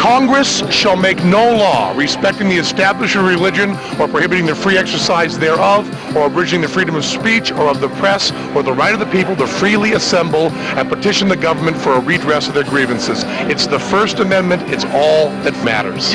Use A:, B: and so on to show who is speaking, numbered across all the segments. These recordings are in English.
A: Congress shall make no law respecting the establishment of religion or prohibiting the free exercise thereof or abridging the freedom of speech or of the press or the right of the people to freely assemble and petition the government for a redress of their grievances. It's the First Amendment. It's all that matters.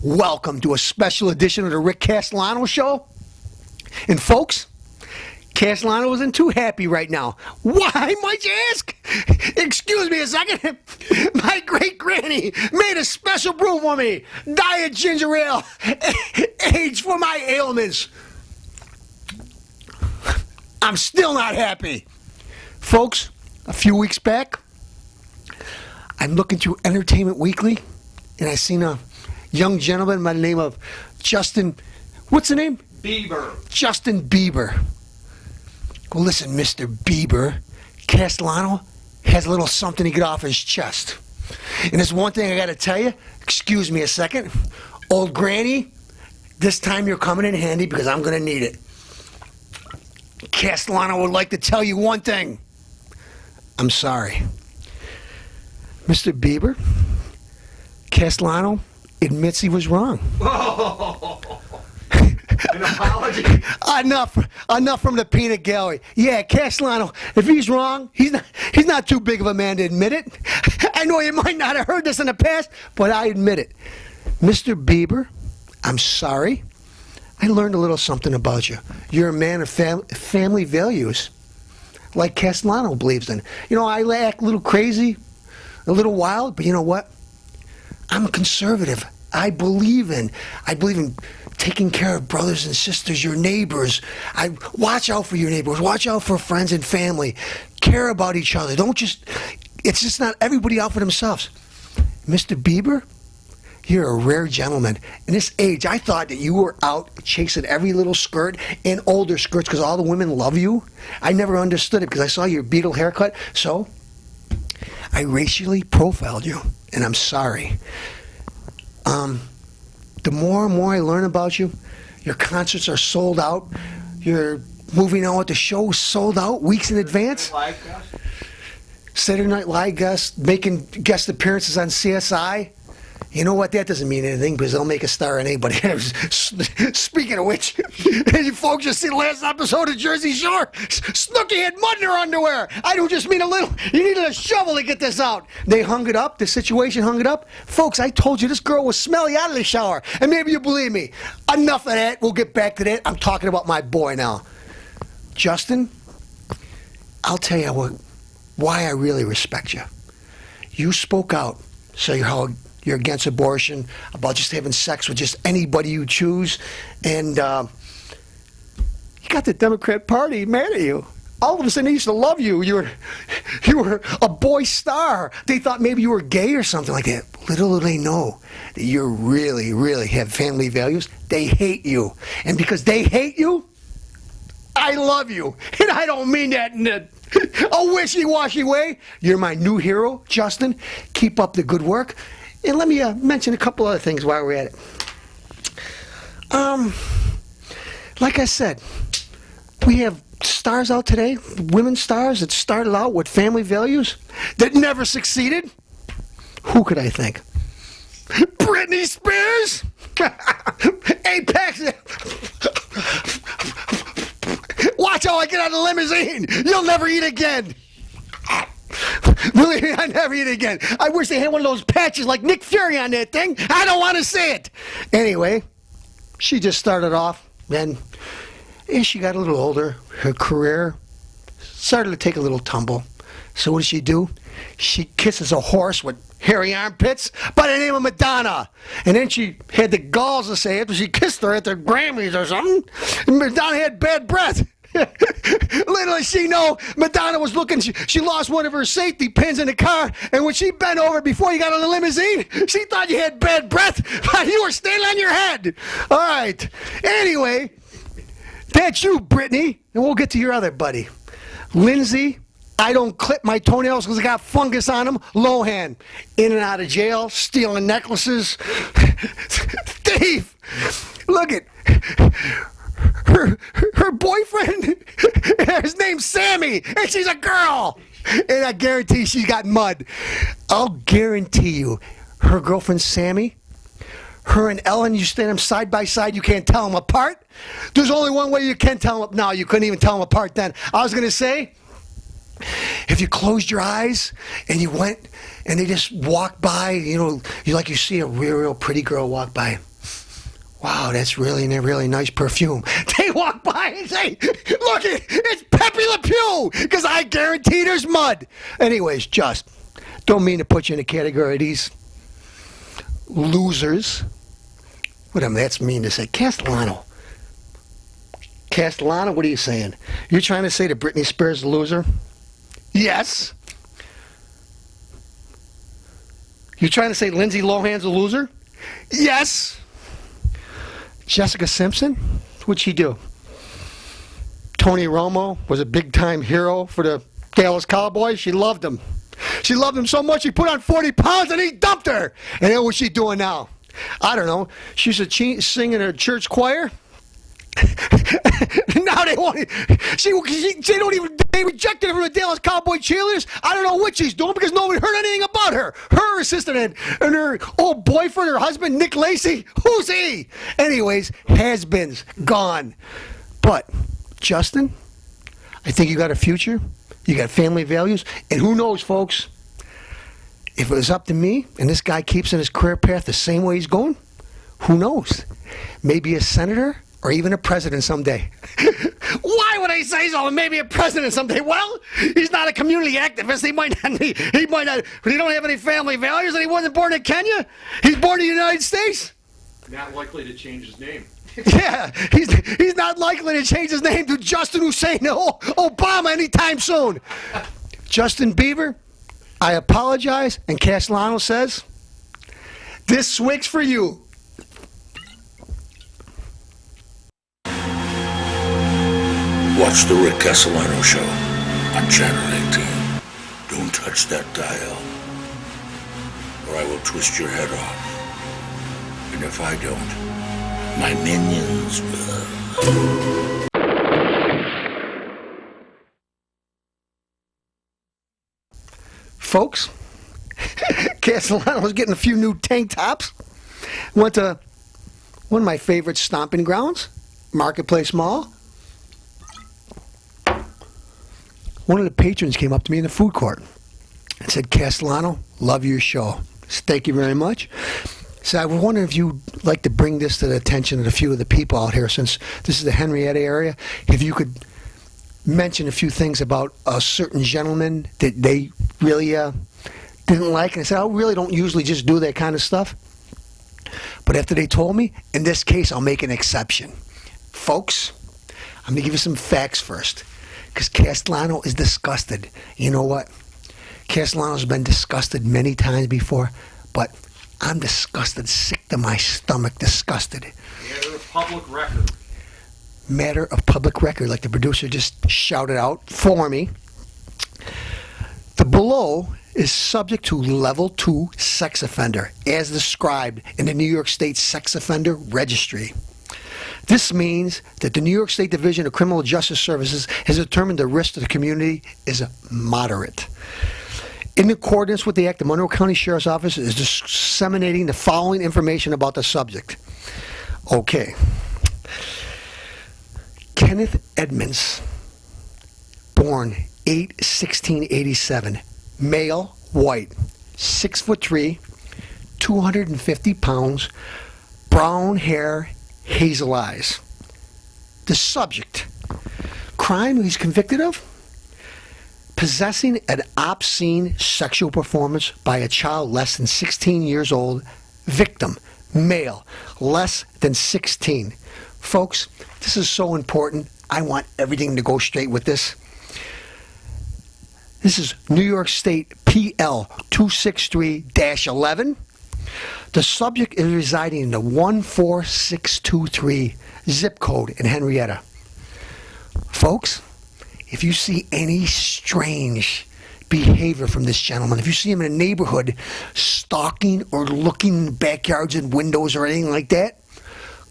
B: Welcome to a special edition of the Rick Castellano Show. And folks, Castellano isn't too happy right now. Why, might you ask? Excuse me a second. My great-granny made a special brew for me. Diet ginger ale, aged for my ailments. I'm still not happy. Folks, a few weeks back, I'm looking through Entertainment Weekly, and I seen a young gentleman by the name of Justin, what's the name?
C: Bieber.
B: Justin Bieber. Well, listen, Mr. Bieber, Castellano has a little something to get off his chest. And there's one thing I got to tell you. Excuse me a second. Old Granny, this time you're coming in handy because I'm going to need it. Castellano would like to tell you one thing. I'm sorry. Mr. Bieber, Castellano admits he was wrong.
C: An apology?
B: Enough from the peanut gallery. Yeah, Castellano, if he's wrong, he's not too big of a man to admit it. I know you might not have heard this in the past, but I admit it. Mr. Bieber, I'm sorry. I learned a little something about you. You're a man of family values, like Castellano believes in. You know, I act a little crazy, a little wild, but you know what? I'm a conservative. I believe in taking care of brothers and sisters, your neighbors. I watch out for your neighbors. Watch out for friends and family. Care about each other. It's just not everybody out for themselves. Mr. Bieber, you're a rare gentleman. In this age, I thought that you were out chasing every little skirt and older skirts because all the women love you. I never understood it because I saw your Beatle haircut. So I racially profiled you, and I'm sorry. The more and more I learn about you, your concerts are sold out. You're moving on with the show sold out weeks in advance. Saturday Night Live guest, making guest appearances on CSI. You know what? That doesn't mean anything because they'll make a star on anybody. Speaking of which, you folks just see the last episode of Jersey Shore. Snooki had mud in her underwear. I don't just mean a little. You needed a shovel to get this out. They hung it up. The situation hung it up. Folks, I told you this girl was smelly out of the shower. And maybe you believe me. Enough of that. We'll get back to that. I'm talking about my boy now. Justin, I'll tell you why I really respect you. You spoke out. So you're against abortion, about just having sex with just anybody you choose, and you got the Democrat Party mad at you. All of a sudden, they used to love you. You were a boy star. They thought maybe you were gay or something like that. Little do they know that you really, really have family values. They hate you, and because they hate you, I love you, and I don't mean that in a wishy-washy way. You're my new hero, Justin. Keep up the good work. And let me mention a couple other things while we're at it. Like I said, we have stars out today, women stars that started out with family values that never succeeded. Who could I think? Britney Spears? Apex. Watch how I get out of the limousine. You'll never eat again. Believe me, I never eat again. I wish they had one of those patches like Nick Fury on that thing. I don't want to see it. Anyway, she just started off, and As she got a little older, her career started to take a little tumble. So what does she do? She kisses a horse with hairy armpits by the name of Madonna. And then she had the galls to say after she kissed her at the Grammys or something, Madonna had bad breath. Little did she know, Madonna was looking, she lost one of her safety pins in the car, and when she bent over before you got on the limousine, she thought you had bad breath while you were standing on your head. All right. Anyway, that's you, Brittany, and we'll get to your other buddy. Lindsay, I don't clip my toenails because I got fungus on them. Lohan, in and out of jail, stealing necklaces. Thief! Look at her boyfriend. His name's Sammy, and she's a girl. And I guarantee she's got mud. I'll guarantee you, her girlfriend Sammy, her and Ellen, you stand them side by side, you can't tell them apart. There's only one way you can tell them. No, you couldn't even tell them apart then. I was going to say, if you closed your eyes and you went and they just walked by, you see a real pretty girl walk by. Wow, that's really nice perfume. They walk by and say, look, it's Pepe Le Pew, because I guarantee there's mud. Anyways, just don't mean to put you in the category of these losers. What am that's mean to say? Castellano, what are you saying? You're trying to say that Britney Spears is a loser? Yes. You're trying to say Lindsay Lohan's a loser? Yes. Jessica Simpson? What'd she do? Tony Romo was a big-time hero for the Dallas Cowboys. She loved him. She loved him so much she put on 40 pounds and he dumped her. And then what's she doing now? I don't know. She used to sing in her church choir. Now they won't. They rejected her from the Dallas Cowboy cheerleaders. I don't know what she's doing because nobody heard anything about her. Her assistant and her old boyfriend, her husband, Nick Lacey. Who's he? Anyways, has-beens, gone. But, Justin, I think you got a future. You got family values. And who knows, folks, if it was up to me and this guy keeps in his career path the same way he's going, who knows? Maybe a senator or even a president someday. Why would I say so? Maybe a president someday. Well, he's not a community activist. He might not, but he don't have any family values, and he wasn't born in Kenya. He's born in the United States.
C: Not likely to change his name.
B: Yeah, he's not likely to change his name to Justin Hussein Obama anytime soon. Justin Bieber, I apologize, and Castellano says, this swig's for you.
D: Watch the Rick Castellano Show on Channel 18. Don't touch that dial, or I will twist your head off. And if I don't, my minions will.
B: Folks, Castellano's getting a few new tank tops. Went to one of my favorite stomping grounds, Marketplace Mall. One of the patrons came up to me in the food court and said, Castellano, love your show. Thank you very much. So I was wondering if you'd like to bring this to the attention of a few of the people out here, since this is the Henrietta area, if you could mention a few things about a certain gentleman that they really didn't like. And I said, I really don't usually just do that kind of stuff. But after they told me, in this case, I'll make an exception. Folks, I'm going to give you some facts first, because Castellano is disgusted. You know what? Castellano's been disgusted many times before, but I'm disgusted, sick to my stomach, disgusted.
C: Matter of public record.
B: Matter of public record, like the producer just shouted out for me. The below is subject to level 2 sex offender, as described in the New York State Sex Offender Registry. This means that the New York State Division of Criminal Justice Services has determined the risk to the community is moderate. In accordance with the Act, the Monroe County Sheriff's Office is disseminating the following information about the subject. Okay. Kenneth Edmonds, born 8/16/87, male, white, 6'3", 250 pounds, brown hair, hazel eyes. The subject, crime he's convicted of, possessing an obscene sexual performance by a child less than 16 years old. Victim, male, less than 16. Folks, this is so important. I want everything to go straight with this. This is New York State PL 263-11. The subject is residing in the 14623 zip code in Henrietta. Folks, if you see any strange behavior from this gentleman, if you see him in a neighborhood stalking or looking in backyards and windows or anything like that,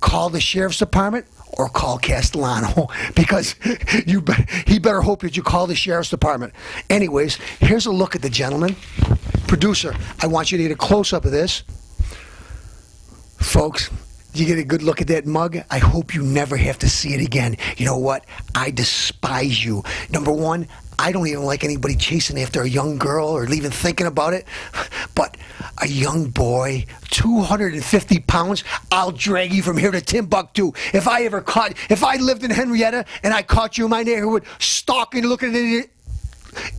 B: call the sheriff's department or call Castellano, because he better hope that you call the sheriff's department. Anyways, here's a look at the gentleman. Producer, I want you to get a close-up of this. Folks, you get a good look at that mug? I hope you never have to see it again. You know what? I despise you. Number one, I don't even like anybody chasing after a young girl or even thinking about it. But a young boy, 250 pounds, I'll drag you from here to Timbuktu. If I lived in Henrietta and I caught you in my neighborhood stalking, looking at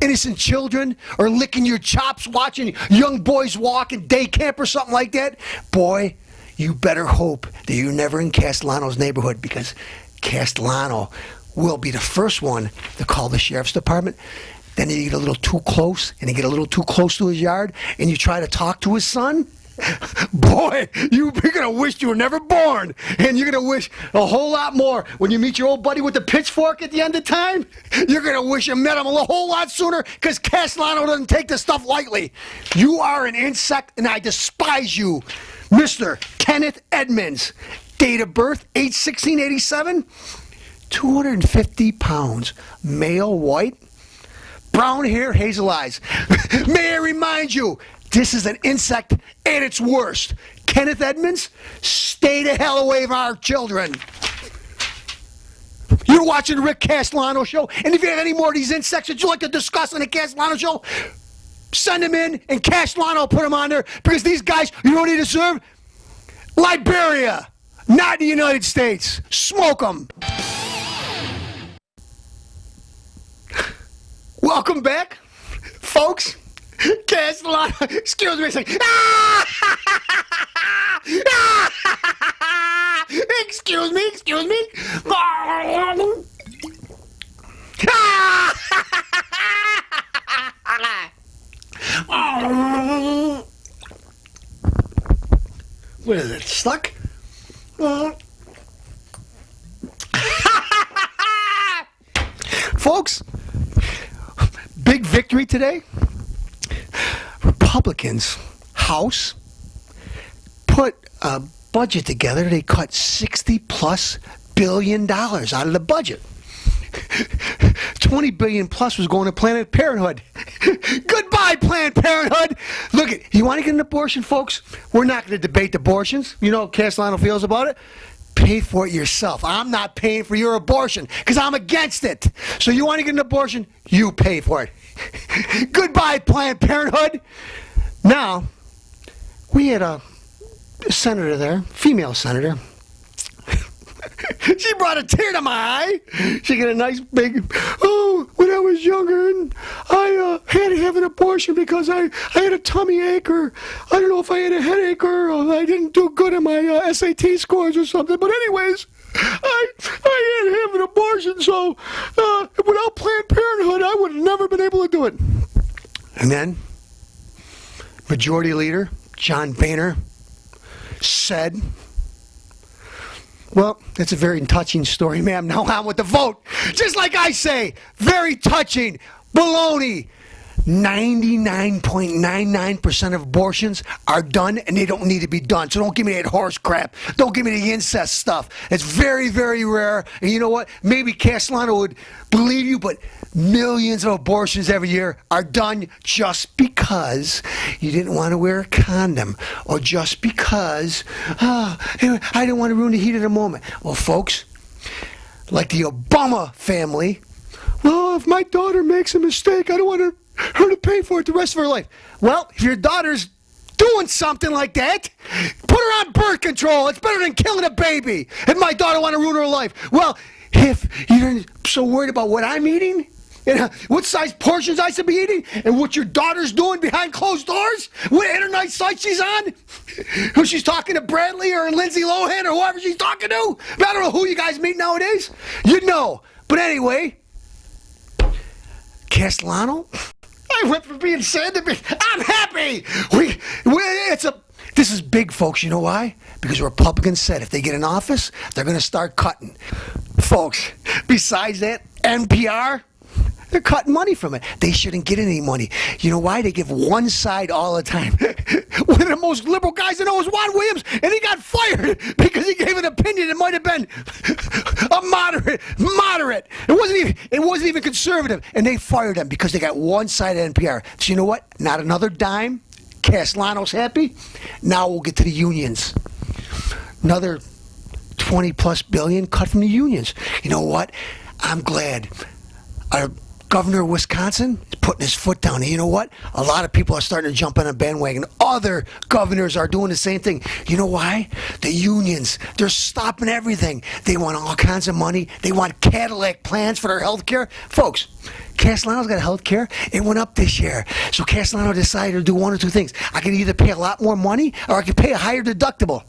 B: innocent children or licking your chops, watching young boys walk in day camp or something like that, boy, you better hope that you're never in Castellano's neighborhood, because Castellano will be the first one to call the sheriff's department. Then you get a little too close, and you get a little too close to his yard, and you try to talk to his son. Boy, you're going to wish you were never born, and you're going to wish a whole lot more when you meet your old buddy with the pitchfork at the end of time. You're going to wish you met him a whole lot sooner, because Castellano doesn't take this stuff lightly. You are an insect, and I despise you. Mr. Kenneth Edmonds, date of birth, 8/16/87, 250 pounds, male, white, brown hair, hazel eyes. May I remind you, this is an insect at its worst. Kenneth Edmonds, stay the hell away from our children. You're watching the Rick Castellano Show, and if you have any more of these insects that you'd like to discuss on the Castellano Show, send them in, and Castellano will put them on there, because these guys, you know what they deserve? Liberia, not the United States. Smoke them. Welcome back, folks. Castellano, excuse me, excuse me. What is it, stuck? Folks, big victory today. Republicans, House, put a budget together. They cut $60+ billion out of the budget. $20 billion plus was going to Planned Parenthood. Goodbye, Planned Parenthood. Look, you want to get an abortion, folks? We're not going to debate abortions. You know how Castellano feels about it. Pay for it yourself. I'm not paying for your abortion because I'm against it. So you want to get an abortion? You pay for it. Goodbye, Planned Parenthood. Now, we had a senator there, female senator. She brought a tear to my eye. She got a nice big, when I was younger and I had to have an abortion because I had a tummy ache, or I don't know if I had a headache, or I didn't do good in my SAT scores or something. But anyways, I had to have an abortion, so without Planned Parenthood, I would have never been able to do it. And then, Majority Leader John Boehner said, well, that's a very touching story, ma'am. Now on with the vote. Just like I say, very touching. Baloney. 99.99% of abortions are done, and they don't need to be done. So don't give me that horse crap. Don't give me the incest stuff. It's very, very rare. And you know what? Maybe Castellano would believe you, but millions of abortions every year are done just because you didn't want to wear a condom, or just because I didn't want to ruin the heat of the moment. Well, folks, like the Obama family, well, if my daughter makes a mistake, I don't want her to pay for it the rest of her life. Well, if your daughter's doing something like that, put her on birth control. It's better than killing a baby. If my daughter want to ruin her life, well, if you're so worried about what I'm eating, and what size portions I should be eating, and what your daughter's doing behind closed doors, what internet site she's on, who she's talking to Bradley or Lindsay Lohan or whoever she's talking to, I don't know who you guys meet nowadays, you know. But anyway, Castellano, I went from being sad to being, I'm happy. This is big, folks. You know why? Because Republicans said if they get in office, they're going to start cutting. Folks, besides that, NPR, they're cutting money from it. They shouldn't get any money. You know why? They give one side all the time. One of the most liberal guys I know is Juan Williams, and he got fired because he gave an opinion that might have been a moderate. It wasn't even conservative, and they fired him because they got one side of NPR. So you know what? Not another dime. Castellano's happy. Now we'll get to the unions. Another 20 plus billion cut from the unions. You know what? I'm glad. Our governor of Wisconsin is putting his foot down. And you know what? A lot of people are starting to jump on a bandwagon. Other governors are doing the same thing. You know why? The unions, they're stopping everything. They want all kinds of money. They want Cadillac plans for their health care. Folks, Castellano's got health care. It went up this year. So Castellano decided to do one or two things. I can either pay a lot more money or I can pay a higher deductible.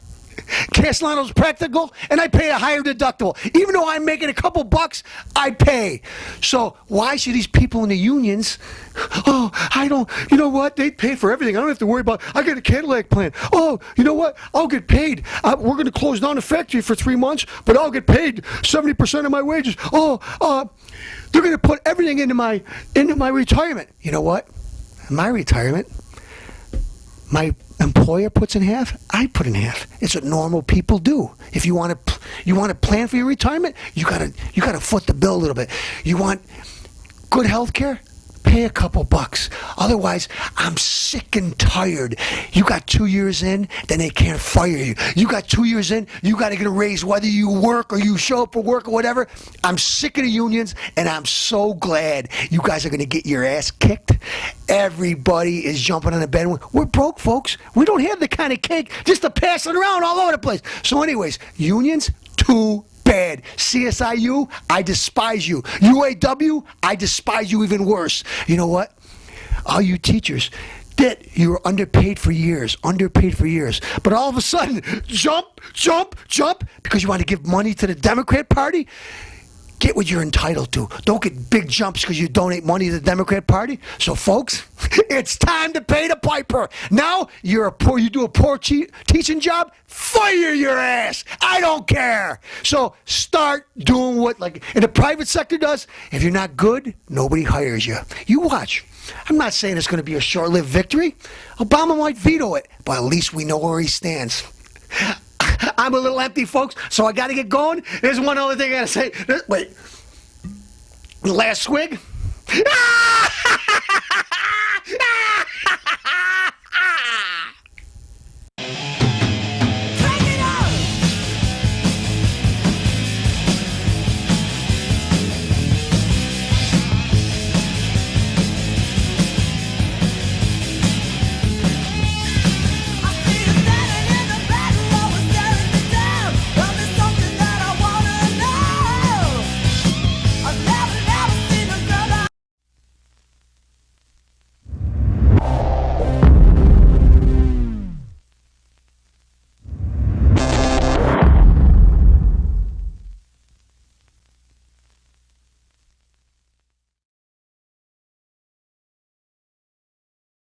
B: Castellano's practical, and I pay a higher deductible. Even though I'm making a couple bucks, I pay. So why should these people in the unions, you know what? They pay for everything. I don't have to worry about, I get a Cadillac plan. Oh, you know what? I'll get paid. We're going to close down the factory for 3 months, but I'll get paid 70% of my wages. They're going to put everything into my retirement. You know what? My retirement, my employer puts in half, I put in half. It's what normal people do. If you want to plan for your retirement, you gotta foot the bill a little bit. You want good health care? Pay a couple bucks. Otherwise, I'm sick and tired. You got 2 years in, then they can't fire you. You got 2 years in, you got to get a raise whether you work or you show up for work or whatever. I'm sick of the unions, and I'm so glad you guys are going to get your ass kicked. Everybody is jumping on the bed. We're broke, folks. We don't have the kind of cake just to pass it around all over the place. So anyways, unions, too bad. CSIU, I despise you. UAW, I despise you even worse. You know what? All you teachers, that you were underpaid for years. But all of a sudden, jump, because you want to give money to the Democrat Party? Get what you're entitled to. Don't get big jumps because you donate money to the Democrat Party. So, folks, it's time to pay the piper. Now you do a poor teaching job, fire your ass. I don't care. So start doing what like in the private sector does. If you're not good, nobody hires you. You watch. I'm not saying it's going to be a short-lived victory. Obama might veto it, but at least we know where he stands. I'm a little empty, folks, so I got to get going. There's one other thing I got to say. Wait. The last swig. Ah!